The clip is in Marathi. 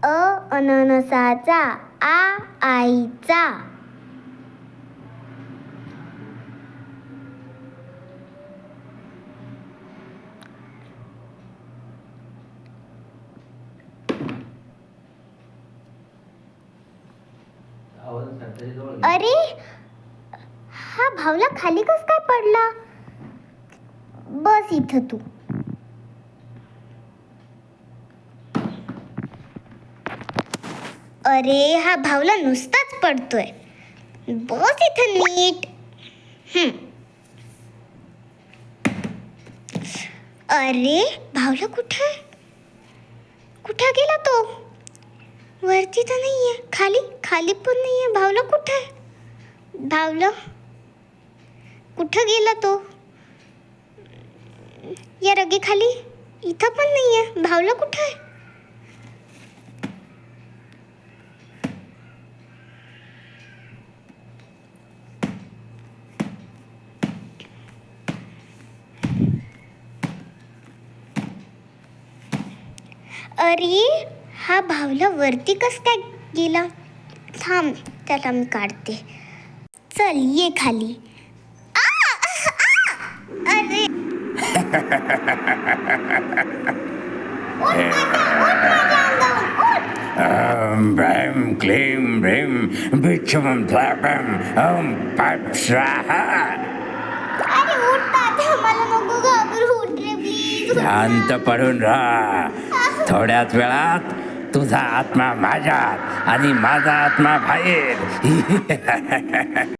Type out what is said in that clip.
अननसाचा, आईचा. अरे, हा भावला खाली कस काय पडला? बस इथं तू. अरे, हा भावला नुसताच पडतोय. बस इथं नीट. अरे, भावला कुठे गेला तो? वरती तर नाहीये, खाली पण नाहीये. भावला कुठे? भावला कुठं गेला तो? या रगे खाली इथं पण नाहीये. भावला कुठे? अरे, हा भावला वरती कस काय गेला? थांब, त्याला मी काढते. चल, ये खाली. अरे, ब्रह्म क्लीं ब्रीं भिक्षुं त्वापं पट स्वाहा. अरे उठ तात्या, मला नको घाबरू. उठ रे प्लीज. शांत पडून राहा. थोड्याच वेळात तुझा आत्मा माझ्यात आणि माझा आत्मा बाहेर.